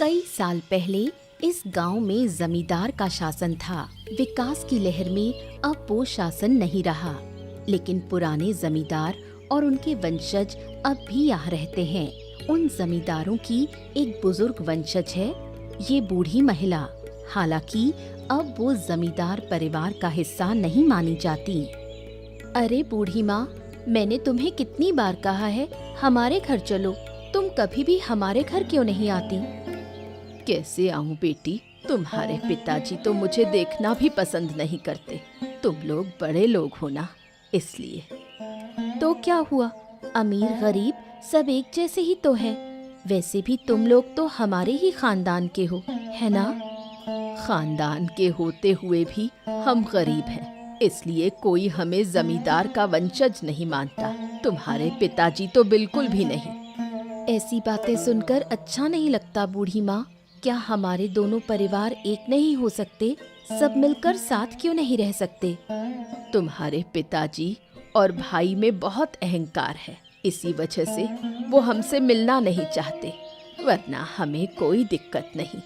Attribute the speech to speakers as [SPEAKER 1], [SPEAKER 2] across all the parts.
[SPEAKER 1] कई साल पहले इस गांव में जमींदार का शासन था। विकास की लहर में अब वो शासन नहीं रहा, लेकिन पुराने जमींदार और उनके वंशज अब भी यहाँ रहते हैं। उन जमींदारों की एक बुजुर्ग वंशज है, ये बूढ़ी महिला। हालांकि अब वो जमींदार परिवार का हिस्सा नहीं मानी जाती। अरे बूढ़ी माँ, मैंने तुम्हें कितनी बार कहा है हमारे घर चलो, तुम कभी भी हमारे घर क्यों नहीं आती? कैसे आऊं बेटी, तुम्हारे पिताजी तो मुझे देखना भी पसंद नहीं करते। तुम लोग बड़े लोग हो ना, इसलिए। तो क्या हुआ, अमीर गरीब सब एक जैसे ही तो हैं। वैसे भी तुम लोग तो हमारे ही खानदान के हो, है ना? खानदान के होते हुए भी हम गरीब हैं, इसलिए कोई हमें जमींदार का वंशज नहीं मानता। तुम्हारे पिताजी तो बिल्कुल भी नहीं। ऐसी बातें सुनकर अच्छा नहीं लगता बूढ़ी माँ। क्या हमारे दोनों परिवार एक नहीं हो सकते? सब मिलकर साथ क्यों नहीं रह सकते? तुम्हारे पिताजी और भाई में बहुत अहंकार है, इसी वजह से वो हमसे मिलना नहीं चाहते, वरना हमें कोई दिक्कत नहीं।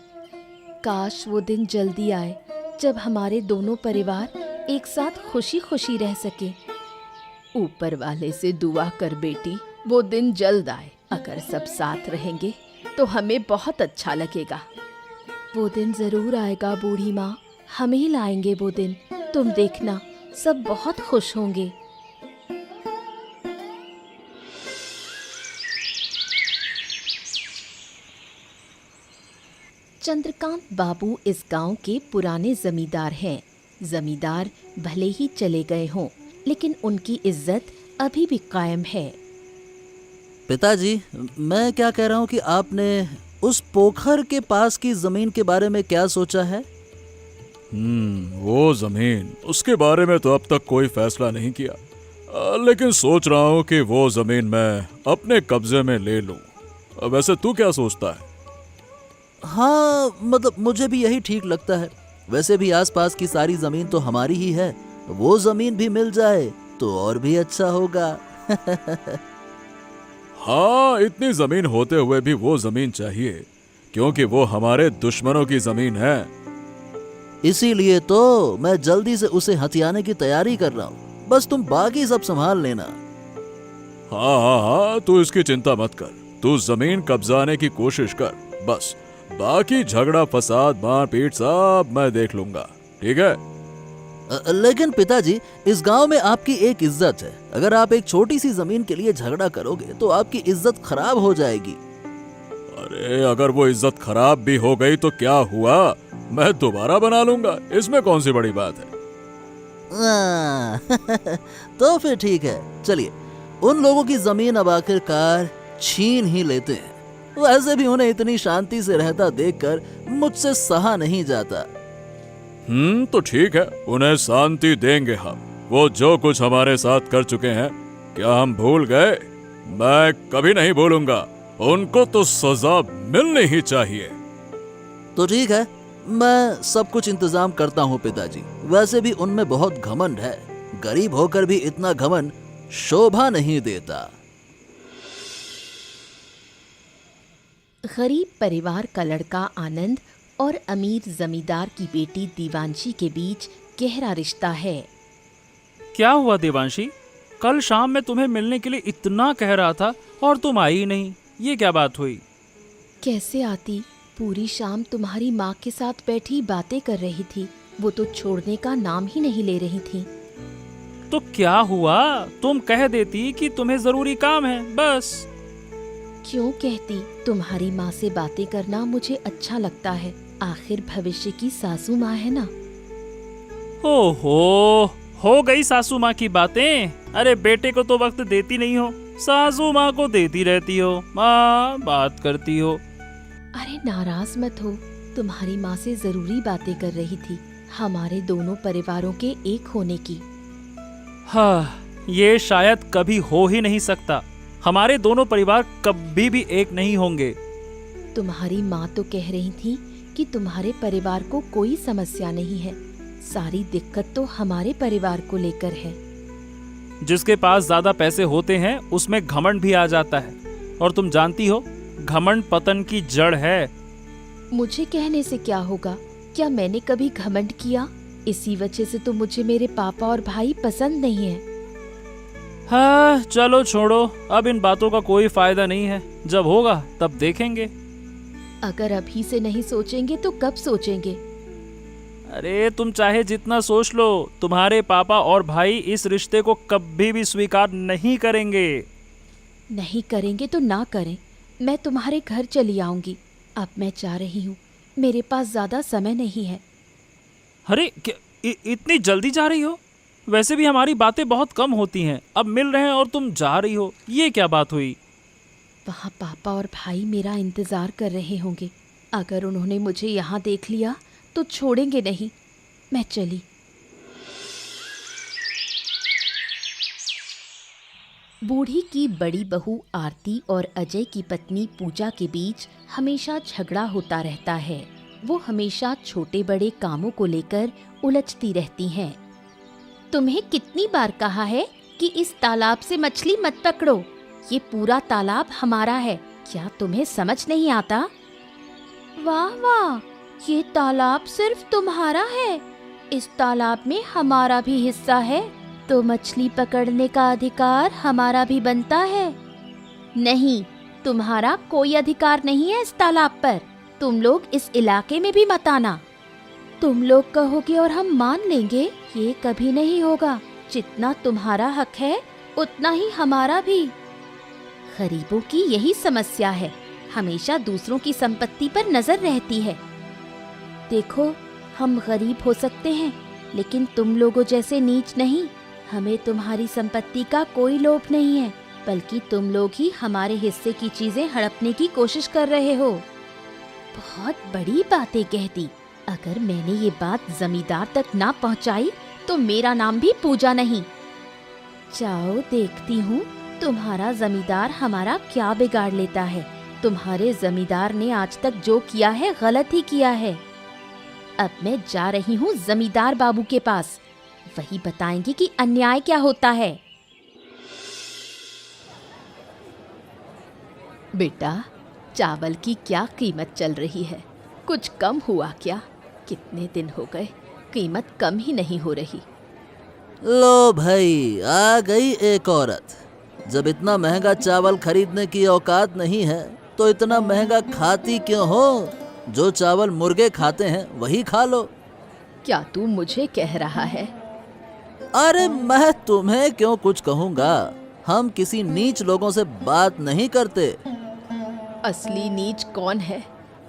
[SPEAKER 1] काश वो दिन जल्दी आए जब हमारे दोनों परिवार एक साथ खुशी खुशी रह सके। ऊपर वाले से दुआ कर बेटी, वो दिन जल्द आए। अगर सब साथ रहेंगे तो हमें बहुत अच्छा लगेगा। वो दिन जरूर आएगा बूढ़ी माँ, हम ही लाएंगे वो दिन। तुम देखना, सब बहुत खुश होंगे। चंद्रकांत बाबू इस गांव के पुराने जमींदार हैं। जमींदार भले ही चले गए हों, लेकिन उनकी इज्जत अभी भी कायम है।
[SPEAKER 2] पिताजी, मैं क्या कह रहा हूँ कि आपने उस पोखर के पास की जमीन के बारे में क्या सोचा है?
[SPEAKER 3] वो जमीन, उसके बारे में तो अब तक कोई फैसला नहीं किया, लेकिन सोच रहा हूँ कि वो जमीन मैं अपने कब्जे में ले लूँ। वैसे तू क्या सोचता है?
[SPEAKER 2] हाँ, मतलब मुझे भी यही ठीक लगता है। वैसे भी आसपास की सारी जमीन तो हमारी ही है, वो जमीन भी मिल जाए तो और भी अच्छा होगा।
[SPEAKER 3] हाँ, इतनी जमीन होते हुए भी वो जमीन चाहिए, क्योंकि वो हमारे दुश्मनों की जमीन है।
[SPEAKER 2] इसीलिए तो मैं जल्दी से उसे हथियाने की तैयारी कर रहा हूँ। बस तुम बाकी सब संभाल लेना।
[SPEAKER 3] हाँ हाँ हाँ, तू इसकी चिंता मत कर। तू जमीन कब्जाने की कोशिश कर, बस बाकी झगड़ा फसाद मारपीट सब मैं देख लूंगा, ठीक है?
[SPEAKER 2] लेकिन पिताजी, इस गांव में आपकी एक इज्जत है। अगर आप एक छोटी सी जमीन के लिए झगड़ा करोगे तो आपकी इज्जत खराब हो जाएगी।
[SPEAKER 3] अरे अगर वो इज्जत खराब भी हो गई तो क्या हुआ, मैं दोबारा बना लूंगा, इसमें कौन सी बड़ी बात है?
[SPEAKER 2] तो फिर ठीक है, चलिए उन लोगों की जमीन अब आखिरकार छीन ही लेते हैं। वैसे भी उन्हें इतनी शांति से रहता देखकर मुझसे सहा नहीं जाता।
[SPEAKER 3] तो ठीक है, उन्हें शांति देंगे हम। वो जो कुछ हमारे साथ कर चुके हैं, क्या हम भूल गए? मैं कभी नहीं भूलूंगा। उनको तो सजा मिलनी ही चाहिए।
[SPEAKER 2] तो ठीक है, मैं सब कुछ इंतजाम करता हूँ पिताजी। वैसे भी उनमें बहुत घमंड है, गरीब होकर भी इतना घमंड शोभा नहीं देता।
[SPEAKER 1] गरीब परिवार का लड़का आनंद और अमीर जमींदार की बेटी देवांशी के बीच गहरा रिश्ता है।
[SPEAKER 4] क्या हुआ देवांशी? कल शाम मैं तुम्हें मिलने के लिए इतना कह रहा था और तुम आई ही नहीं, ये क्या बात हुई?
[SPEAKER 1] कैसे आती, पूरी शाम तुम्हारी माँ के साथ बैठी बातें कर रही थी। वो तो छोड़ने का नाम ही नहीं ले रही थी।
[SPEAKER 4] तो क्या हुआ? तुम कह देती कि तुम्हें जरूरी काम है, बस।
[SPEAKER 1] क्यों कहती? तुम्हारी माँ से बातें करना मुझे अच्छा लगता है। आखिर भविष्य की सासू माँ है ना।
[SPEAKER 4] ओहो, हो गई सासू माँ की बातें। अरे बेटे को तो वक्त देती नहीं हो, सासू माँ को देती रहती हो, माँ बात करती हो।
[SPEAKER 1] अरे नाराज मत हो, तुम्हारी माँ से जरूरी बातें कर रही थी, हमारे दोनों परिवारों के एक होने की।
[SPEAKER 4] हाँ, ये शायद कभी हो ही नहीं सकता। हमारे दोनों परिवार कभी भी एक नहीं होंगे।
[SPEAKER 1] तुम्हारी माँ तो कह रही थी कि तुम्हारे परिवार को कोई समस्या नहीं है, सारी दिक्कत तो हमारे परिवार को लेकर है।
[SPEAKER 4] जिसके पास ज्यादा पैसे होते हैं उसमें घमंड भी आ जाता है, और तुम जानती हो घमंड पतन की जड़ है।
[SPEAKER 1] मुझे कहने से क्या होगा? क्या मैंने कभी घमंड किया? इसी वजह से तो मुझे मेरे पापा और भाई पसंद नहीं है।
[SPEAKER 4] हाँ चलो छोड़ो, अब इन बातों का कोई फायदा नहीं है। जब होगा तब देखेंगे।
[SPEAKER 1] अगर अभी से नहीं सोचेंगे तो कब सोचेंगे?
[SPEAKER 4] अरे तुम चाहे जितना सोच लो, तुम्हारे पापा और भाई इस रिश्ते को कभी भी स्वीकार नहीं करेंगे।
[SPEAKER 1] नहीं करेंगे तो ना करें, मैं तुम्हारे घर चली आऊंगी। अब मैं जा रही हूँ, मेरे पास ज्यादा समय नहीं है।
[SPEAKER 4] अरे इतनी जल्दी जा रही हो? वैसे भी हमारी बातें बहुत कम होती हैं, अब मिल रहे हैं और तुम जा रही हो, ये क्या बात हुई?
[SPEAKER 1] वहाँ पापा और भाई मेरा इंतजार कर रहे होंगे। अगर उन्होंने मुझे यहाँ देख लिया तो छोड़ेंगे नहीं। मैं चली। बूढ़ी की बड़ी बहू आरती और अजय की पत्नी पूजा के बीच हमेशा झगड़ा होता रहता है। वो हमेशा छोटे बड़े कामों को लेकर उलझती रहती हैं। तुम्हें कितनी बार कहा है कि इस तालाब से मछली मत पकड़ो? ये पूरा तालाब हमारा है, क्या तुम्हें समझ नहीं आता? वाह वाह, ये तालाब सिर्फ तुम्हारा है? इस तालाब में हमारा भी हिस्सा है, तो मछली पकड़ने का अधिकार हमारा भी बनता है। नहीं, तुम्हारा कोई अधिकार नहीं है इस तालाब पर। तुम लोग इस इलाके में भी मत आना। तुम लोग कहोगे और हम मान लेंगे, ये कभी नहीं होगा। जितना तुम्हारा हक है उतना ही हमारा भी। गरीबों की यही समस्या है, हमेशा दूसरों की संपत्ति पर नजर रहती है। देखो, हम गरीब हो सकते हैं लेकिन तुम लोगों जैसे नीच नहीं। हमें तुम्हारी संपत्ति का कोई लोभ नहीं है, बल्कि तुम लोग ही हमारे हिस्से की चीजें हड़पने की कोशिश कर रहे हो। बहुत बड़ी बातें कह दी। अगर मैंने ये बात जमींदार तक ना पहुंचाई तो मेरा नाम भी पूजा नहीं। जाओ, देखती हूँ तुम्हारा जमींदार हमारा क्या बिगाड़ लेता है। तुम्हारे जमींदार ने आज तक जो किया है गलत ही किया है। अब मैं जा रही हूँ जमींदार बाबू के पास, वही बताएंगे कि अन्याय क्या होता है। बेटा, चावल की क्या कीमत चल रही है? कुछ कम हुआ क्या? कितने दिन हो गए कीमत कम ही नहीं हो रही।
[SPEAKER 2] लो भाई, आ गई एक औरत। जब इतना महंगा चावल खरीदने की औकात नहीं है तो इतना महंगा खाती क्यों हो? जो चावल मुर्गे खाते हैं वही खा लो।
[SPEAKER 1] क्या तू मुझे कह रहा है?
[SPEAKER 2] अरे मैं तुम्हें क्यों कुछ कहूँगा? हम किसी नीच लोगों से बात नहीं करते।
[SPEAKER 1] असली नीच कौन है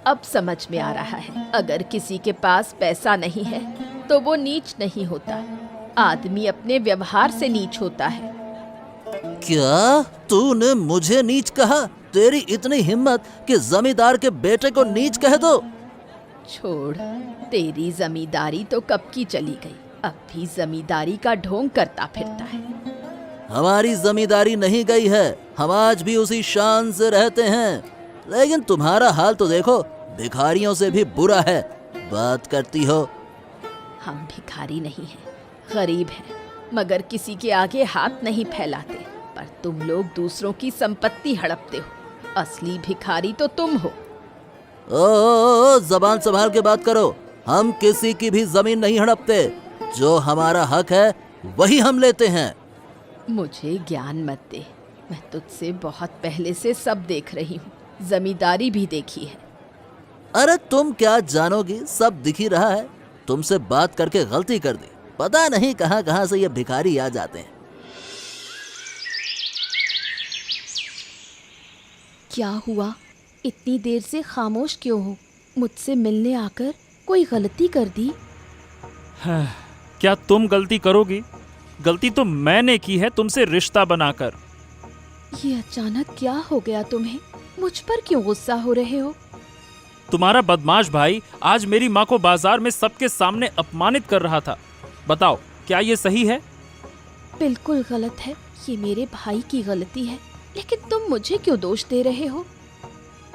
[SPEAKER 1] अब समझ में आ रहा है। अगर किसी के पास पैसा नहीं है तो वो नीच नहीं होता। आदमी अपने व्यवहार से नीच होता है।
[SPEAKER 2] क्या तूने मुझे नीच कहा? तेरी इतनी हिम्मत कि जमींदार के बेटे को नीच कह दो?
[SPEAKER 1] छोड़, तेरी जमींदारी तो कब की चली गई। अब भी जमींदारी का ढोंग करता फिरता है।
[SPEAKER 2] हमारी जमींदारी नहीं गई है, हम आज भी उसी शान से रहते हैं। लेकिन तुम्हारा हाल तो देखो, भिखारियों से भी बुरा है। बात करती हो।
[SPEAKER 1] हम भिखारी नहीं हैं, गरीब हैं, मगर किसी के आगे हाथ नहीं फैलाते। पर तुम लोग दूसरों की संपत्ति हड़पते हो। असली भिखारी तो तुम हो।
[SPEAKER 2] ओ, जबान संभाल के बात करो। हम किसी की भी जमीन नहीं हड़पते। जो हमारा हक है वही हम लेते हैं।
[SPEAKER 1] मुझे ज्ञान मत दे, मैं तुझसे बहुत पहले से सब देख रही हूँ, जमींदारी भी देखी है।
[SPEAKER 2] अरे तुम क्या जानोगी, सब दिख ही रहा है। तुमसे बात करके गलती कर दी। पता नहीं कहां कहां से ये भिखारी आ जाते हैं।
[SPEAKER 1] क्या हुआ? इतनी देर से खामोश क्यों हो? मुझसे मिलने आकर कोई गलती कर दी?
[SPEAKER 4] क्या तुम गलती करोगी? गलती तो मैंने की है तुमसे रिश्ता बनाकर।
[SPEAKER 1] ये अचानक क्या हो गया तुम्हें? मुझ पर क्यों गुस्सा हो रहे हो?
[SPEAKER 4] तुम्हारा बदमाश भाई आज मेरी माँ को बाजार में सबके सामने अपमानित कर रहा था। बताओ, क्या ये सही है?
[SPEAKER 1] बिल्कुल गलत है। ये मेरे भाई की गलती है, लेकिन तुम मुझे क्यों दोष दे रहे हो?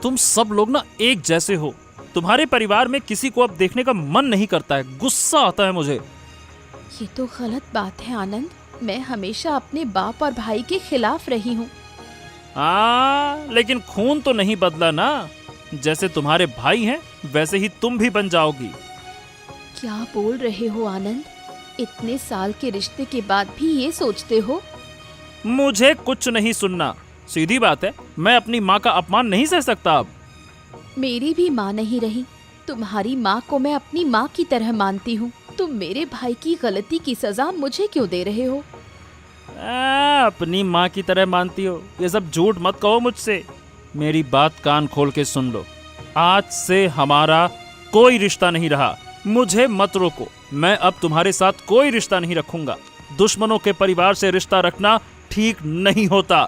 [SPEAKER 4] तुम सब लोग ना एक जैसे हो। तुम्हारे परिवार में किसी को अब देखने का मन नहीं करता है, गुस्सा आता है मुझे।
[SPEAKER 1] ये तो गलत बात है आनंद। मैं हमेशा अपने बाप और भाई के खिलाफ रही हूँ।
[SPEAKER 4] लेकिन खून तो नहीं बदला ना। जैसे तुम्हारे भाई हैं वैसे ही तुम भी बन जाओगी।
[SPEAKER 1] क्या बोल रहे हो आनंद? इतने साल के रिश्ते के बाद भी ये सोचते हो?
[SPEAKER 4] मुझे कुछ नहीं सुनना। सीधी बात है, मैं अपनी माँ का अपमान नहीं सह सकता अब।
[SPEAKER 1] मेरी भी माँ नहीं रही। तुम्हारी माँ को मैं अपनी माँ की तरह मानती हूँ। तुम मेरे भाई की गलती की सजा मुझे क्यों दे रहे हो?
[SPEAKER 4] अपनी माँ की तरह मानती हो? ये सब झूठ मत कहो मुझसे। मेरी बात कान खोल के सुन लो। आज से हमारा कोई रिश्ता नहीं रहा। मुझे मत रोको। मैं अब तुम्हारे साथ कोई रिश्ता नहीं रखूंगा। दुश्मनों के परिवार से रिश्ता रखना ठीक नहीं होता।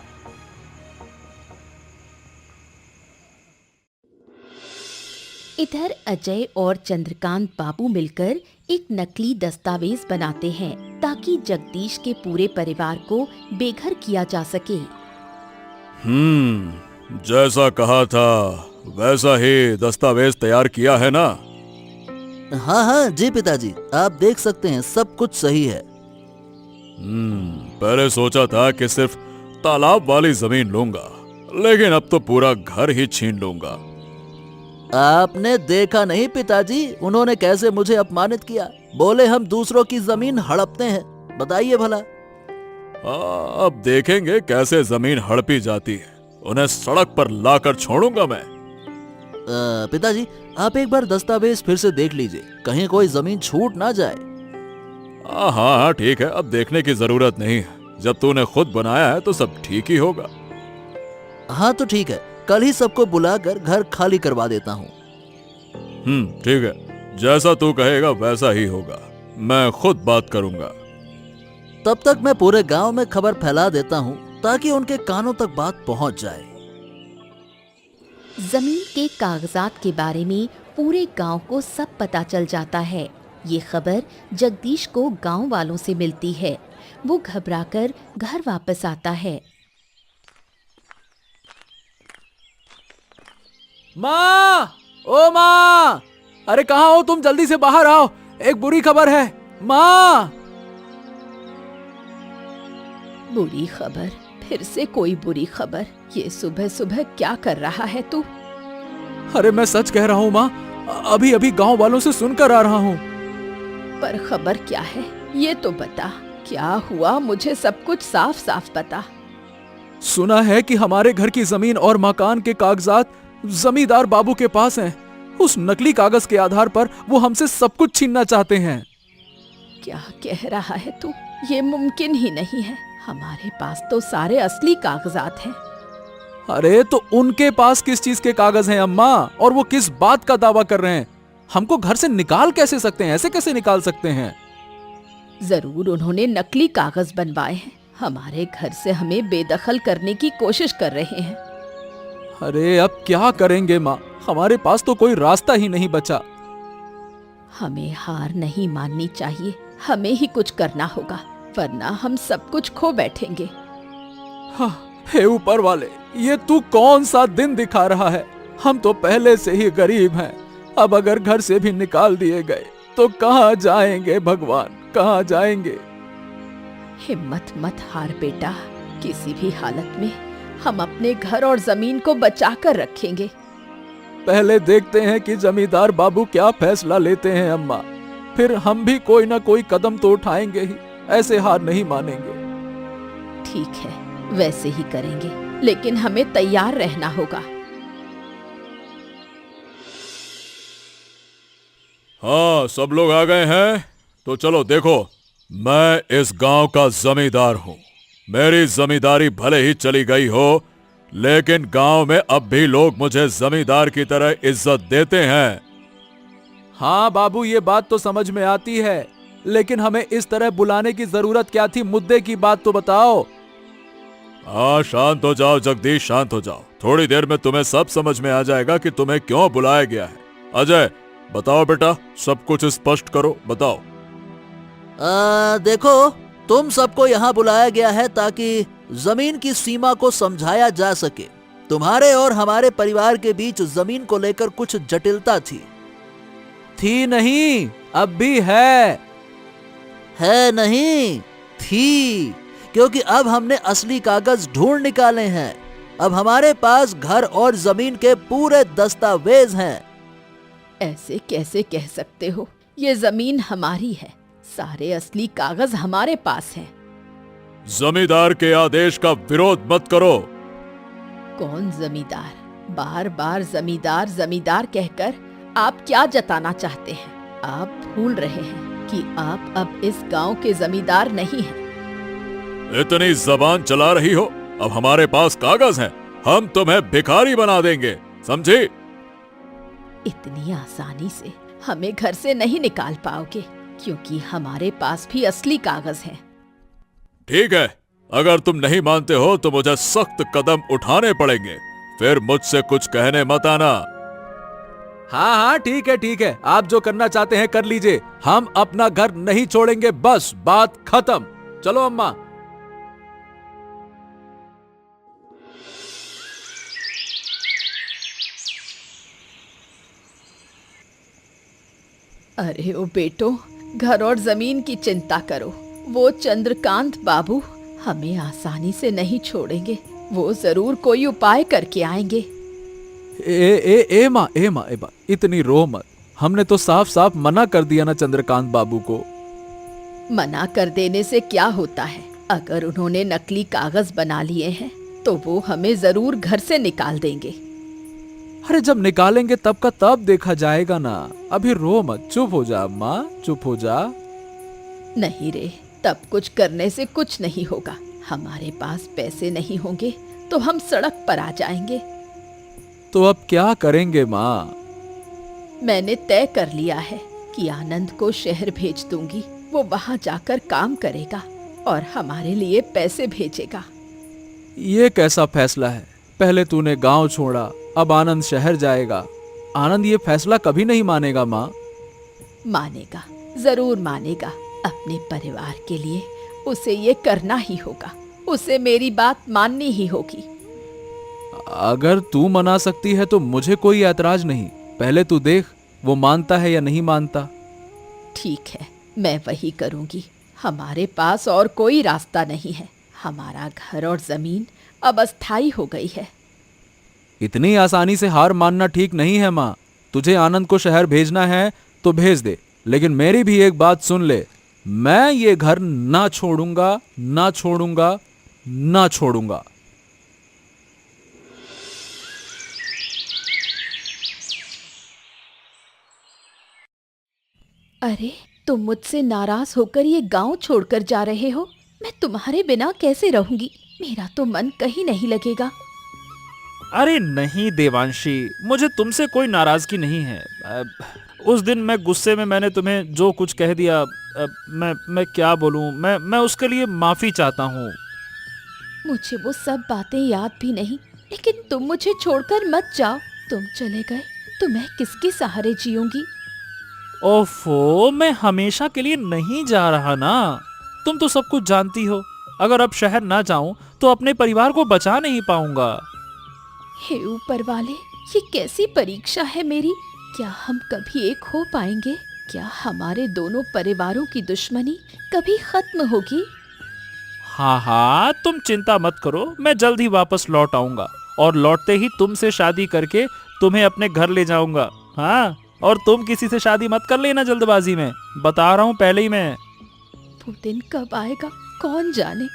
[SPEAKER 1] इधर अजय और चंद्रकांत बाबू मिलकर एक नकली दस्तावेज बनाते हैं ताकि जगदीश के पूरे परिवार को बेघर किया जा सके।
[SPEAKER 3] जैसा कहा था वैसा ही दस्तावेज तैयार किया है ना?
[SPEAKER 2] हाँ हाँ जी पिताजी, आप देख सकते हैं सब कुछ सही है।
[SPEAKER 3] पहले सोचा था कि सिर्फ तालाब वाली जमीन लूंगा, लेकिन अब तो पूरा घर ही छीन लूंगा।
[SPEAKER 2] आपने देखा नहीं पिताजी, उन्होंने कैसे मुझे अपमानित किया। बोले हम दूसरों की जमीन हड़पते हैं। बताइए भला।
[SPEAKER 3] अब देखेंगे कैसे जमीन हड़पी जाती है। उन्हें सड़क पर लाकर छोड़ूंगा मैं।
[SPEAKER 2] पिताजी, आप एक बार दस्तावेज फिर से देख लीजिए, कहीं कोई जमीन छूट ना जाए।
[SPEAKER 3] हाँ हाँ ठीक है, अब देखने की जरूरत नहीं है। जब तूने खुद बनाया है तो सब ठीक ही होगा।
[SPEAKER 2] हाँ तो ठीक है, कल ही सबको बुलाकर घर खाली करवा देता हूँ।
[SPEAKER 3] ठीक है, जैसा तू कहेगा वैसा ही होगा। मैं खुद बात करूंगा।
[SPEAKER 2] तब तक मैं पूरे गांव में खबर फैला देता हूँ ताकि उनके कानों तक बात पहुँच जाए।
[SPEAKER 1] जमीन के कागजात के बारे में पूरे गांव को सब पता चल जाता है। ये खबर जगदीश को गांव वालों से मिलती है। वो घबराकर घर वापस आता है।
[SPEAKER 5] माँ, ओ माँ, अरे कहाँ हो तुम? जल्दी से बाहर आओ, एक बुरी खबर है। माँ!
[SPEAKER 1] बुरी खबर? फिर से कोई बुरी खबर? ये सुबह सुबह क्या कर रहा है तू?
[SPEAKER 5] अरे मैं सच कह रहा हूँ माँ, अभी अभी गांव वालों से सुनकर आ रहा हूँ।
[SPEAKER 1] पर खबर क्या है ये तो बता। क्या हुआ, मुझे सब कुछ साफ साफ बता।
[SPEAKER 5] सुना है कि हमारे घर की जमीन और मकान के कागजात जमींदार बाबू के पास हैं। उस नकली कागज के आधार पर वो हमसे सब कुछ छीनना चाहते हैं।
[SPEAKER 1] क्या कह रहा है तू? ये मुमकिन ही नहीं है। हमारे पास तो सारे असली कागजात हैं।
[SPEAKER 5] अरे तो उनके पास किस चीज के कागज हैं अम्मा? और वो किस बात का दावा कर रहे हैं? हमको घर से निकाल कैसे सकते हैं? ऐसे कैसे निकाल सकते हैं?
[SPEAKER 1] जरूर उन्होंने नकली कागज बनवाए हैं। हमारे घर से हमें बेदखल करने की कोशिश कर रहे हैं।
[SPEAKER 5] अरे अब क्या करेंगे माँ? हमारे पास तो कोई रास्ता ही नहीं बचा।
[SPEAKER 1] हमें हार नहीं माननी चाहिए। हमें ही कुछ करना होगा, वरना हम सब कुछ खो बैठेंगे।
[SPEAKER 5] हाँ, हे ऊपर वाले, ये तू कौन सा दिन दिखा रहा है? हम तो पहले से ही गरीब हैं। अब अगर घर से भी निकाल दिए गए तो कहाँ जाएंगे भगवान, कहाँ जाएंगे?
[SPEAKER 1] हिम्मत मत हार बेटा। किसी भी हालत में हम अपने घर और जमीन को बचा कर रखेंगे।
[SPEAKER 5] पहले देखते हैं कि जमींदार बाबू क्या फैसला लेते हैं अम्मा। फिर हम भी कोई ना कोई कदम तो उठाएंगे ही। ऐसे हार नहीं मानेंगे।
[SPEAKER 1] ठीक है, वैसे ही करेंगे, लेकिन हमें तैयार रहना होगा।
[SPEAKER 3] हाँ, सब लोग आ गए हैं तो चलो देखो, मैं इस गांव का जमींदार हूँ। मेरी जमींदारी भले ही चली गई हो, लेकिन गांव में अब भी लोग मुझे जमींदार की तरह इज्जत देते हैं।
[SPEAKER 5] हाँ बाबू, ये बात तो समझ में आती है, लेकिन हमें इस तरह बुलाने की जरूरत क्या थी? मुद्दे की बात तो बताओ।
[SPEAKER 3] हाँ, शांत हो जाओ जगदीश, शांत हो जाओ। थोड़ी देर में तुम्हें सब समझ में आ जाएगा कि तुम्हें क्यों बुलाया गया है। अजय, बताओ बेटा, सब कुछ स्पष्ट करो, बताओ।
[SPEAKER 2] देखो, तुम सबको यहाँ बुलाया गया है ताकि जमीन की सीमा को समझाया जा सके। तुम्हारे और हमारे परिवार के बीच जमीन को लेकर कुछ जटिलता थी
[SPEAKER 5] नहीं, अब भी है
[SPEAKER 2] नहीं, थी, क्योंकि अब हमने असली कागज ढूंढ निकाले हैं। अब हमारे पास घर और जमीन के पूरे दस्तावेज हैं।
[SPEAKER 1] ऐसे कैसे कह सकते हो? ये जमीन हमारी है, सारे असली कागज हमारे पास हैं।
[SPEAKER 3] जमींदार के आदेश का विरोध मत करो।
[SPEAKER 1] कौन जमींदार? बार बार जमींदार जमींदार कहकर आप क्या जताना चाहते हैं? आप भूल रहे हैं कि आप अब इस गांव के जमींदार नहीं हैं।
[SPEAKER 3] इतनी जबान चला रही हो, अब हमारे पास कागज हैं, हम तुम्हें भिखारी बना देंगे, समझी?
[SPEAKER 1] इतनी आसानी से हमें घर से नहीं निकाल पाओगे, क्योंकि हमारे पास भी असली कागज हैं।
[SPEAKER 3] ठीक है, अगर तुम नहीं मानते हो तो मुझे सख्त कदम उठाने पड़ेंगे, फिर मुझसे कुछ कहने मत आना।
[SPEAKER 5] हाँ हाँ ठीक है, आप जो करना चाहते हैं कर लीजिए, हम अपना घर नहीं छोड़ेंगे, बस बात खत्म। चलो अम्मा।
[SPEAKER 1] अरे ओ बेटो, घर और जमीन की चिंता करो, वो चंद्रकांत बाबू हमें आसानी से नहीं छोड़ेंगे, वो जरूर कोई उपाय करके आएंगे।
[SPEAKER 5] ए माँ, इतनी रो मत, हमने तो साफ साफ मना कर दिया ना चंद्रकांत बाबू को।
[SPEAKER 1] मना कर देने से क्या होता है? अगर उन्होंने नकली कागज बना लिए हैं तो वो हमें जरूर घर से निकाल देंगे।
[SPEAKER 5] अरे जब निकालेंगे तब का तब देखा जाएगा ना, अभी रो मत, चुप हो जा अम्मा, चुप हो जा।
[SPEAKER 1] नहीं रे, तब कुछ करने से कुछ नहीं होगा। हमारे पास पैसे नहीं होंगे तो हम सड़क पर आ जाएंगे।
[SPEAKER 5] तो अब क्या करेंगे माँ?
[SPEAKER 1] मैंने तय कर लिया है कि आनंद को शहर भेज दूंगी, वो वहां जाकर काम करेगा और हमारे लिए पैसे भेजेगा।
[SPEAKER 5] ये कैसा फैसला है? पहले तूने गांव छोड़ा, अब आनंद शहर जाएगा। आनंद ये फैसला कभी नहीं मानेगा माँ।
[SPEAKER 1] मानेगा, जरूर मानेगा। अपने परिवार के लिए उसे ये करना ही होगा, उसे मेरी बात माननी ही होगी।
[SPEAKER 5] अगर तू मना सकती है तो मुझे कोई ऐतराज नहीं, पहले तू देख वो मानता है या नहीं मानता।
[SPEAKER 1] ठीक है, मैं वही करूंगी। हमारे पास और कोई रास्ता नहीं है, हमारा घर और जमीन अब अस्थायी हो गई है।
[SPEAKER 5] इतनी आसानी से हार मानना ठीक नहीं है माँ। तुझे आनंद को शहर भेजना है तो भेज दे, लेकिन मेरी भी एक बात सुन ले, मैं ये घर ना छोड़ूंगा, ना छोड़ूंगा, ना छोड़ूंगा।
[SPEAKER 1] अरे, तुम मुझसे नाराज होकर ये गांव छोड़कर जा रहे हो? मैं तुम्हारे बिना कैसे रहूंगी? मेरा तो मन कहीं नहीं लगेगा।
[SPEAKER 4] अरे नहीं देवांशी, मुझे तुमसे कोई नाराजगी नहीं है। उस दिन मैं गुस्से में मैंने तुम्हें जो कुछ कह दिया, मैं क्या बोलूं, मैं उसके लिए माफी चाहता हूँ।
[SPEAKER 1] मुझे वो सब बातें याद भी नहीं, लेकिन तुम मुझे छोड़कर मत जाओ। तुम चले गए तो मैं किसके सहारे जीऊंगी?
[SPEAKER 4] ओफो, मैं हमेशा के लिए नहीं जा रहा ना, तुम तो सब कुछ जानती हो। अगर अब शहर ना जाऊं तो अपने परिवार को बचा नहीं पाऊंगा।
[SPEAKER 1] हे ऊपर वाले, ये कैसी परीक्षा है मेरी? क्या हम कभी एक हो पाएंगे? क्या हमारे दोनों परिवारों की दुश्मनी कभी खत्म होगी?
[SPEAKER 4] हाँ हाँ, तुम चिंता मत करो, मैं जल्द ही वापस लौट आऊंगा और लौटते ही तुमसे शादी करके तुम्हें अपने घर ले जाऊंगा। हाँ, और तुम किसी से शादी मत कर लेना जल्दबाजी में, बता रहा हूँ पहले ही मैं।
[SPEAKER 1] वो दिन कब आएगा कौन जाने।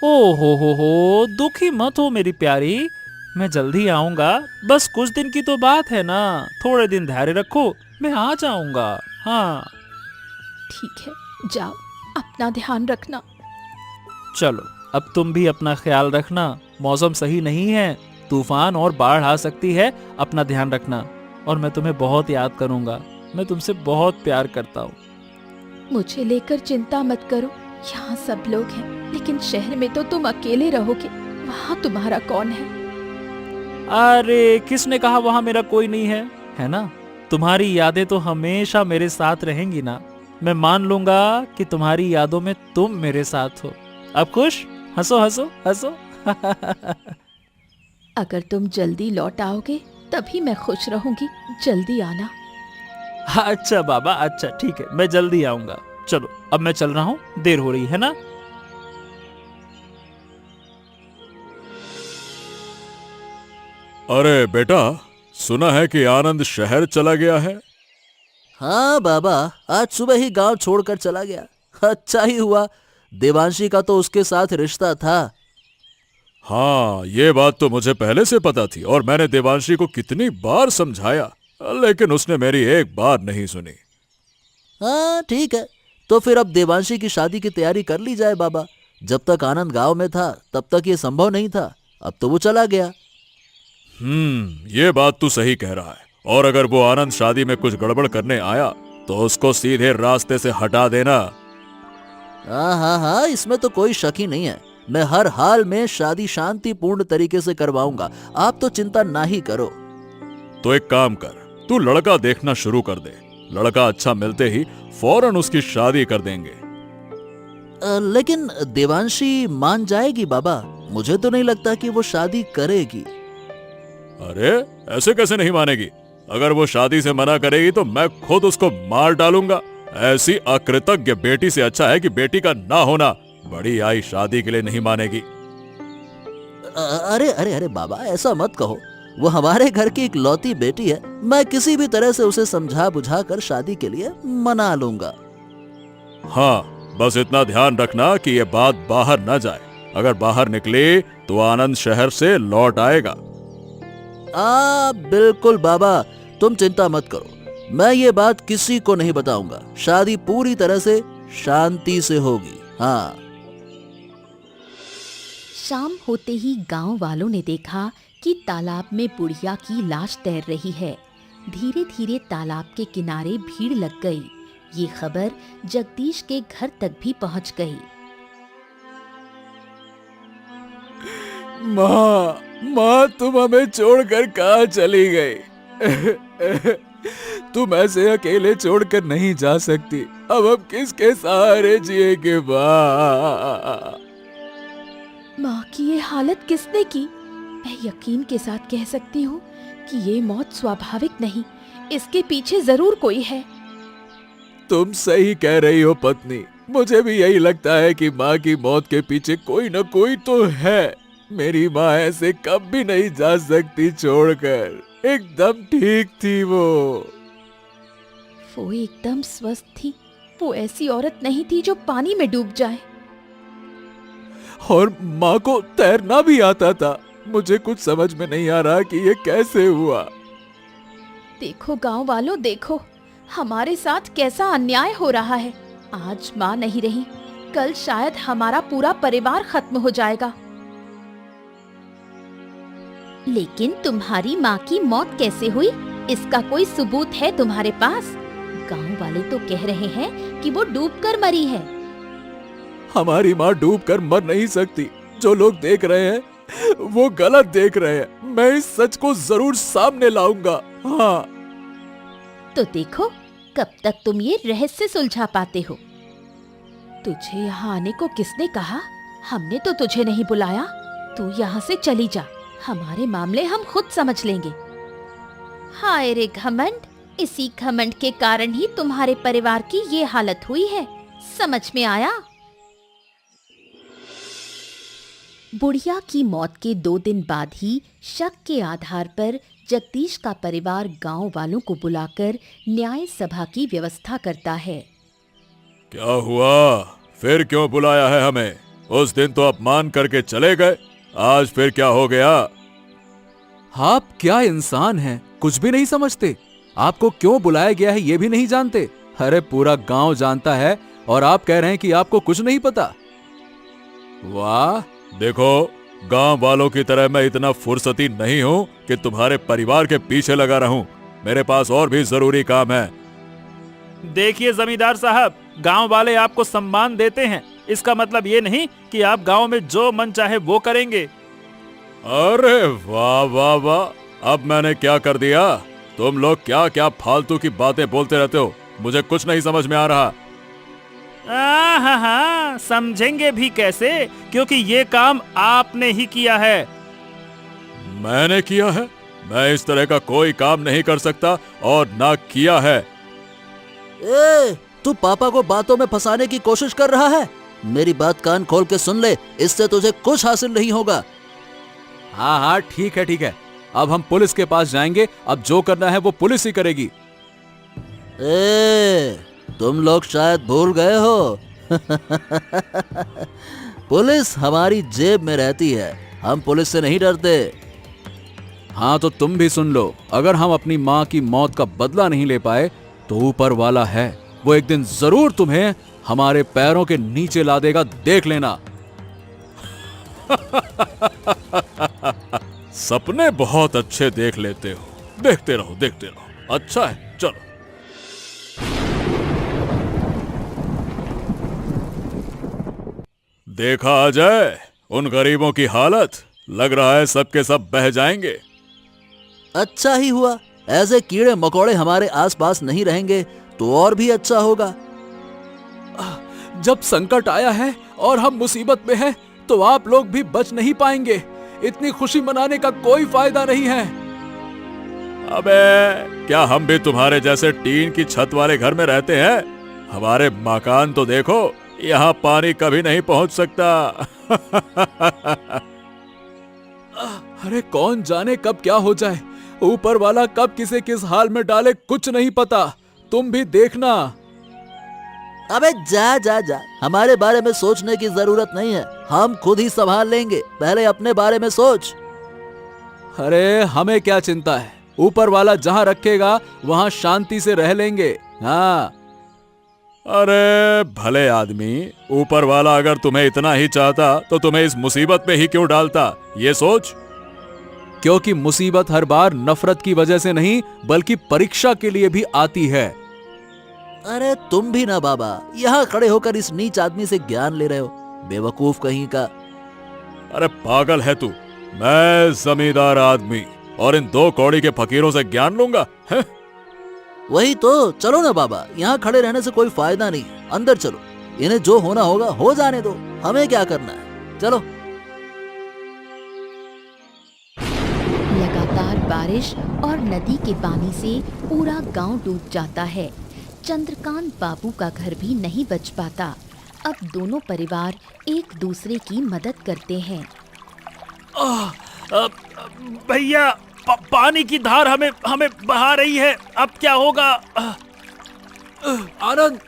[SPEAKER 4] ओ हो, दुखी मत हो मेरी प्यारी, मैं जल्दी आऊंगा। बस कुछ दिन की तो बात है ना, थोड़े दिन धैर्य रखो, मैं आ जाऊंगा। हाँ
[SPEAKER 1] ठीक है, जाओ, अपना ध्यान रखना।
[SPEAKER 4] चलो, अब तुम भी अपना ख्याल रखना। मौसम सही नहीं है, तूफान और बाढ़ आ सकती है, अपना ध्यान रखना। और मैं तुम्हें बहुत याद करूंगा, मैं तुमसे बहुत प्यार करता हूँ।
[SPEAKER 1] मुझे लेकर चिंता मत करो, यहाँ सब लोग हैं, लेकिन शहर में तो तुम अकेले रहोगे, वहाँ तुम्हारा कौन है?
[SPEAKER 4] अरे किसने कहा वहाँ मेरा कोई नहीं है, है ना? तुम्हारी यादें तो हमेशा मेरे साथ रहेंगी ना। मैं मान लूंगा कि तुम्हारी यादों में तुम मेरे साथ हो। अब खुश? हंसो हंसो हंसो।
[SPEAKER 1] अगर तुम जल्दी लौट आओगे तभी मैं खुश रहूंगी, जल्दी आना।
[SPEAKER 4] अच्छा बाबा, अच्छा ठीक है, मैं जल्दी आऊंगा। चलो अब मैं चल रहा हूँ, देर हो रही है ना।
[SPEAKER 3] अरे बेटा, सुना है कि आनंद शहर चला गया है।
[SPEAKER 2] हाँ बाबा, आज सुबह ही गांव छोड़कर चला गया। अच्छा ही हुआ, देवांशी का तो उसके साथ रिश्ता था।
[SPEAKER 3] हाँ, ये बात तो मुझे पहले से पता थी और मैंने देवांशी को कितनी बार समझाया, लेकिन उसने मेरी एक बार नहीं सुनी।
[SPEAKER 2] हाँ ठीक है, तो फिर अब देवांशी की शादी की तैयारी कर ली जाए बाबा। जब तक आनंद गांव में था तब तक ये संभव नहीं था, अब तो वो चला गया।
[SPEAKER 3] ये बात तू सही कह रहा है। और अगर वो आनंद शादी में कुछ गड़बड़ करने आया तो उसको सीधे रास्ते से हटा देना।
[SPEAKER 2] हाँ हाँ हाँ, इसमें तो कोई शक ही नहीं है। मैं हर हाल में शादी शांतिपूर्ण तरीके से करवाऊंगा, आप तो चिंता ना ही करो।
[SPEAKER 3] तो एक काम कर, तू लड़का देखना शुरू कर दे। लड़का अच्छा मिलते ही फौरन उसकी शादी कर देंगे।
[SPEAKER 2] लेकिन देवांशी मान जाएगी बाबा? मुझे तो नहीं लगता कि वो शादी करेगी।
[SPEAKER 3] अरे ऐसे कैसे नहीं मानेगी? अगर वो शादी से मना करेगी तो मैं खुद उसको मार डालूंगा। ऐसी अकृतज्ञ बेटी से अच्छा है कि बेटी का ना होना। बड़ी आई शादी के लिए नहीं मानेगी।
[SPEAKER 2] अरे अरे अरे बाबा, ऐसा मत कहो। वो हमारे घर की इकलौती बेटी है। मैं किसी भी तरह से उसे समझा बुझा कर शादी के लिए मना लूंगा।
[SPEAKER 3] हाँ, बस इतना ध्यान रखना कि ये बात बाहर न जाए। अगर बाहर निकली तो आनंद शहर से लौट आएगा।
[SPEAKER 2] बिल्कुल बाबा, तुम चिंता मत करो। मैं ये बात किसी को नहीं बताऊंगा। शादी पूरी तरह से शांति से होगी। हाँ।
[SPEAKER 1] शाम होते ही गांव वालों ने देखा कि तालाब में बुढ़िया की लाश तैर रही है। धीरे धीरे तालाब के किनारे भीड़ लग गई। ये खबर जगदीश के घर तक भी पहुंच गई।
[SPEAKER 5] माँ, माँ तुम हमें छोड़कर कहाँ चली गई? तुम ऐसे अकेले छोड़कर नहीं जा सकती। अब हम किसके सहारे जिएंगे माँ?
[SPEAKER 1] माँ की ये हालत किसने की? मैं यकीन के साथ कह सकती हूँ कि ये मौत स्वाभाविक नहीं, इसके पीछे जरूर कोई है।
[SPEAKER 5] तुम सही कह रही हो पत्नी। मुझे भी यही लगता है कि माँ की मौत के पीछे कोई न कोई तो है। मेरी माँ ऐसे कभी नहीं जा सकती छोड़कर। एकदम ठीक थी वो
[SPEAKER 1] एकदम स्वस्थ थी। वो ऐसी औरत नहीं थी जो पानी में डूब जाए।
[SPEAKER 5] और माँ को तैरना भी आता था। मुझे कुछ समझ में नहीं आ रहा कि ये कैसे हुआ।
[SPEAKER 1] देखो गांव वालों, देखो हमारे साथ कैसा अन्याय हो रहा है। आज माँ नहीं रही, कल शायद हमारा पूरा परिवार खत्म हो जाएगा। लेकिन तुम्हारी माँ की मौत कैसे हुई, इसका कोई सबूत है तुम्हारे पास? गांव वाले तो कह रहे हैं कि वो डूबकर मरी है।
[SPEAKER 5] हमारी माँ डूबकर मर नहीं सकती। जो लोग देख रहे हैं वो गलत देख रहे हैं। मैं इस सच को जरूर सामने लाऊंगा। हाँ।
[SPEAKER 1] तो देखो कब तक तुम ये रहस्य सुलझा पाते हो। तुझे यहाँ आने को किसने कहा? हमने तो तुझे नहीं बुलाया। तू यहाँ से चली जा, हमारे मामले हम खुद समझ लेंगे। हाय रे घमंड, इसी घमंड के कारण ही तुम्हारे परिवार की ये हालत हुई है। समझ में आया? बुढ़िया की मौत के 2 दिन बाद ही शक के आधार पर जगदीश का परिवार गांव वालों को बुलाकर न्याय सभा की व्यवस्था करता है।
[SPEAKER 3] क्या हुआ? फिर क्यों बुलाया है हमें? उस दिन तो अपमान करके चले गए, आज फिर क्या हो गया?
[SPEAKER 5] आप क्या इंसान हैं, कुछ भी नहीं समझते। आपको क्यों बुलाया गया है ये भी नहीं जानते। अरे पूरा गांव जानता है और आप कह रहे हैं कि आपको कुछ नहीं पता। वाह।
[SPEAKER 3] देखो, गांव वालों की तरह मैं इतना फुर्सती नहीं हूँ कि तुम्हारे परिवार के पीछे लगा रहूं। मेरे पास और भी जरूरी काम है।
[SPEAKER 4] देखिए जमींदार साहब, गांव वाले आपको सम्मान देते हैं, इसका मतलब ये नहीं कि आप गांव में जो मन चाहे वो करेंगे।
[SPEAKER 3] अरे वाह वाह वाह, अब मैंने क्या कर दिया? तुम लोग क्या क्या फालतू की बातें बोलते रहते हो, मुझे कुछ नहीं समझ में आ रहा।
[SPEAKER 4] हाँ, समझेंगे भी कैसे, क्योंकि ये काम आपने ही किया है।
[SPEAKER 3] मैंने किया है? मैं इस तरह का कोई काम नहीं कर सकता और ना किया है।
[SPEAKER 2] तू पापा को बातों में फंसाने की कोशिश कर रहा है? मेरी बात कान खोल के सुन ले, इससे तुझे कुछ हासिल नहीं होगा।
[SPEAKER 5] हाँ हाँ ठीक है ठीक है, अब हम पुलिस के पास जाएंगे। अब जो करना है वो पुलिस ही करेगी।
[SPEAKER 2] तुम लोग शायद भूल गए हो पुलिस हमारी जेब में रहती है, हम पुलिस से नहीं डरते।
[SPEAKER 5] हाँ तो तुम भी सुन लो, अगर हम अपनी माँ की मौत का बदला नहीं ले पाए तो ऊपर वाला है, वो एक दिन जरूर तुम्हें हमारे पैरों के नीचे ला देगा, देख लेना।
[SPEAKER 3] सपने बहुत अच्छे देख लेते हो, देखते रहो देखते रहो। अच्छा है, चलो। देखा अजय, उन गरीबों की हालत, लग रहा है सबके सब बह जाएंगे।
[SPEAKER 2] अच्छा ही हुआ, ऐसे कीड़े मकोड़े हमारे आसपास नहीं रहेंगे तो और भी अच्छा होगा।
[SPEAKER 5] जब संकट आया है और हम मुसीबत में हैं, तो आप लोग भी बच नहीं पाएंगे। इतनी खुशी मनाने का कोई फायदा नहीं है।
[SPEAKER 3] अबे, क्या हम भी तुम्हारे जैसे टीन की छत वाले घर में रहते हैं? हमारे मकान तो देखो, यहाँ पानी कभी नहीं पहुंच सकता।
[SPEAKER 5] अरे कौन जाने कब क्या हो जाए, ऊपर वाला कब किसे किस हाल में डाले कुछ नहीं पता। तुम भी देखना।
[SPEAKER 2] अबे जा जा जा, हमारे बारे में सोचने की जरूरत नहीं है, हम खुद ही संभाल लेंगे, पहले अपने बारे में सोच।
[SPEAKER 5] अरे हमें क्या चिंता है, ऊपर वाला जहां रखेगा वहां शांति से रह लेंगे। हाँ।
[SPEAKER 3] अरे भले आदमी, ऊपर वाला अगर तुम्हें इतना ही चाहता तो तुम्हें इस मुसीबत में ही क्यों डालता, ये सोच।
[SPEAKER 5] क्योंकि मुसीबत हर बार नफरत की वजह से नहीं, बल्कि परीक्षा के लिए भी आती है।
[SPEAKER 2] अरे तुम भी ना बाबा, यहाँ खड़े होकर इस नीच आदमी से ज्ञान ले रहे हो, बेवकूफ कहीं का।
[SPEAKER 3] अरे पागल है तू, मैं जमींदार आदमी और इन दो कौड़ी के फकीरों से ज्ञान लूंगा है?
[SPEAKER 2] वही तो, चलो ना बाबा, यहाँ खड़े रहने से कोई फायदा नहीं, अंदर चलो, इन्हें जो होना होगा हो जाने दो, हमें क्या करना है, चलो।
[SPEAKER 1] लगातार बारिश और नदी के पानी से पूरा गांव डूब जाता है। चंद्रकांत बाबू का घर भी नहीं बच पाता। अब दोनों परिवार एक दूसरे की मदद करते हैं।
[SPEAKER 4] भैया, पानी की धार हमें हमें बहा रही है, अब क्या होगा?
[SPEAKER 5] आनंद,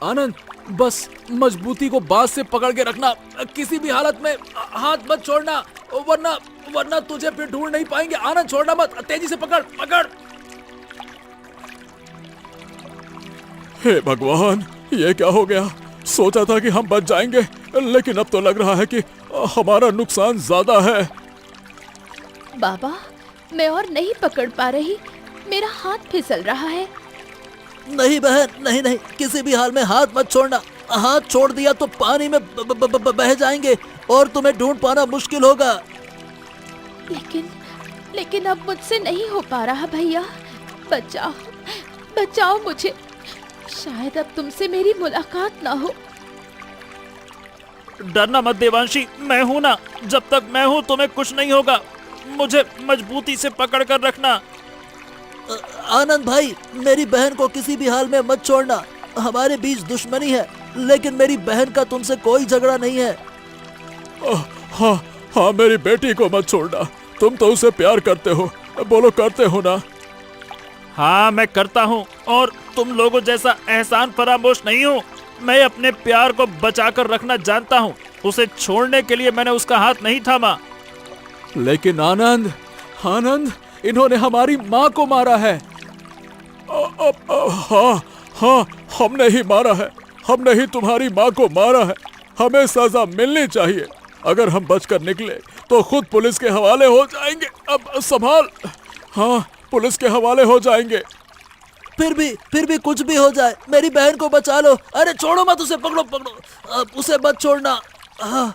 [SPEAKER 5] आनंद, बस मजबूती को बांस से पकड़ के रखना, किसी भी हालत में हाथ मत छोड़ना, वरना वरना तुझे फिर ढूंढ नहीं पाएंगे। आनंद, छोड़ना मत, तेजी से पकड़ पकड़।
[SPEAKER 3] हे भगवान, ये क्या हो गया? सोचा था कि हम बच जाएंगे, लेकिन अब तो लग रहा है कि हमारा नुकसान ज्यादा है।
[SPEAKER 1] बाबा, मैं और नहीं पकड़ पा रही, मेरा हाथ फिसल रहा है।
[SPEAKER 2] नहीं बहन, नहीं नहीं, किसी भी हाल में हाथ मत छोड़ना, हाथ छोड़ दिया तो पानी में बह जाएंगे और तुम्हें ढूंढ पाना मुश्किल होगा।
[SPEAKER 1] लेकिन अब मुझसे नहीं हो पा रहा भैया, बचाओ बचाओ मुझे, शायद अब तुमसे मेरी मुलाकात ना हो।
[SPEAKER 4] डरना मत देवांशी, मैं हूं ना, जब तक मैं हूं तुम्हें कुछ नहीं होगा, मुझे मजबूती से पकड़ कर रखना।
[SPEAKER 2] आनंद भाई, मेरी बहन को किसी भी हाल में मत छोड़ना, हमारे बीच दुश्मनी है, लेकिन मेरी बहन का तुमसे कोई झगड़ा नहीं है।
[SPEAKER 3] हाँ हाँ, मेरी बेटी को मत छोड़ना, तुम तो उसे प्यार करते हो, बोलो करते हो ना?
[SPEAKER 4] हाँ मैं करता हूँ, और तुम लोगों जैसा एहसान फरामोश नहीं हूँ। मैं अपने प्यार को बचा कर रखना जानता हूँ, उसे छोड़ने के लिए मैंने उसका हाथ नहीं थामा।
[SPEAKER 5] लेकिन आनंद, आनंद, इन्होंने हमारी माँ को मारा है।
[SPEAKER 3] हाँ हाँ, हमने ही मारा है, हमने ही तुम्हारी माँ को मारा है, हमें सजा मिलनी चाहिए। अगर हम बचकर निकले तो खुद पुलिस के हवाले हो जाएंगे। अब संभाल। हाँ, पुलिस के हवाले हो जाएंगे।
[SPEAKER 2] फिर भी कुछ भी हो जाए, मेरी बहन को बचा लो। अरे छोड़ो मत उसे, पकड़ो पकड़ो, उसे मत छोड़ना। हाँ।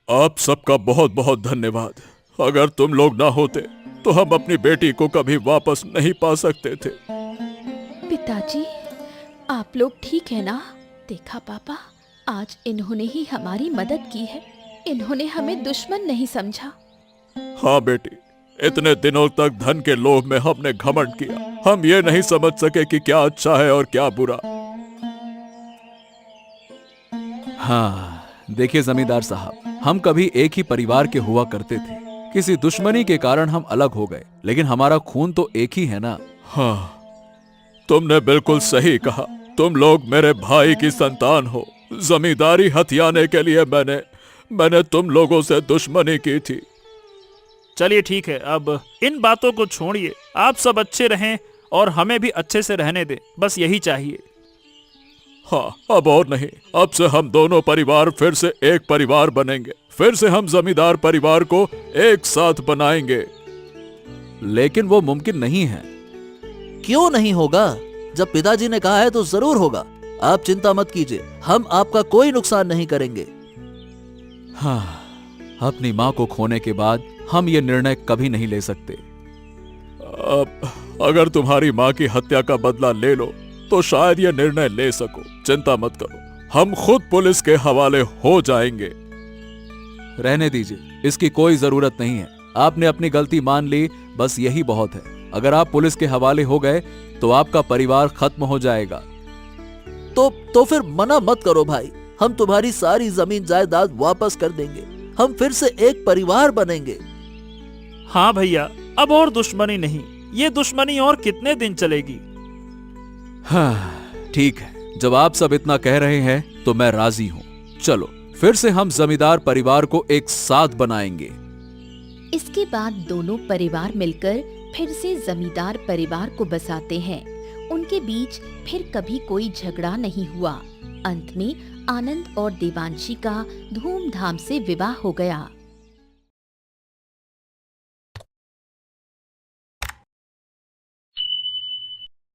[SPEAKER 3] आप सबका बहुत बहुत धन्यवाद, अगर तुम लोग ना होते तो हम अपनी बेटी को कभी वापस नहीं पा सकते थे।
[SPEAKER 1] पिताजी, आप लोग ठीक है ना? देखा पापा, आज इन्होंने ही हमारी मदद की है, इन्होंने हमें दुश्मन नहीं समझा।
[SPEAKER 3] हाँ बेटी, इतने दिनों तक धन के लोभ में हमने घमंड किया, हम ये नहीं समझ सके कि क्या अच्छा है और क्या बुरा।
[SPEAKER 5] हाँ, देखिए जमींदार साहब, हम कभी एक ही परिवार के हुआ करते थे। किसी दुश्मनी के कारण हम अलग हो गए, लेकिन हमारा खून तो एक ही है ना।
[SPEAKER 3] हाँ, तुमने बिल्कुल सही कहा। तुम लोग मेरे भाई की संतान हो। जमींदारी हथियाने के लिए मैंने तुम लोगों से दुश्मनी की थी।
[SPEAKER 4] चलिए ठीक है, अब इन बातों को छोड़िए। आप सब अच्छे रहें और हमें भी अच्छे से रहने दें, बस यही चाहिए।
[SPEAKER 3] हाँ, अब और नहीं। अब से हम दोनों परिवार फिर से एक परिवार बनेंगे। फिर से हम जमींदार परिवार को एक साथ बनाएंगे।
[SPEAKER 5] लेकिन वो मुमकिन नहीं है।
[SPEAKER 2] क्यों नहीं होगा? जब पिताजी ने कहा है तो जरूर होगा। आप चिंता मत कीजिए, हम आपका कोई नुकसान नहीं करेंगे।
[SPEAKER 5] हाँ, अपनी माँ को खोने के बाद हम ये निर्णय कभी नहीं ले सकते।
[SPEAKER 3] अब अगर तुम्हारी माँ की हत्या का बदला ले लो तो शायद ये निर्णय ले सको। चिंता मत करो, हम खुद पुलिस के हवाले हो जाएंगे।
[SPEAKER 5] रहने दीजिए, इसकी कोई जरूरत नहीं है। आपने अपनी गलती मान ली, बस यही बहुत है। अगर आप पुलिस के हवाले हो गए तो आपका परिवार खत्म हो जाएगा।
[SPEAKER 2] तो फिर मना मत करो भाई, हम तुम्हारी सारी जमीन जायदाद वापस कर देंगे। हम फिर से एक परिवार बनेंगे।
[SPEAKER 4] हाँ भैया, अब और दुश्मनी नहीं। ये दुश्मनी और कितने दिन चलेगी?
[SPEAKER 5] हाँ, ठीक है, जब आप सब इतना कह रहे हैं तो मैं राजी हूँ। चलो फिर से हम जमींदार परिवार को एक साथ बनाएंगे।
[SPEAKER 1] इसके बाद दोनों परिवार मिलकर फिर से जमींदार परिवार को बसाते हैं। उनके बीच फिर कभी कोई झगड़ा नहीं हुआ। अंत में आनंद और देवांशी का धूमधाम से विवाह हो गया।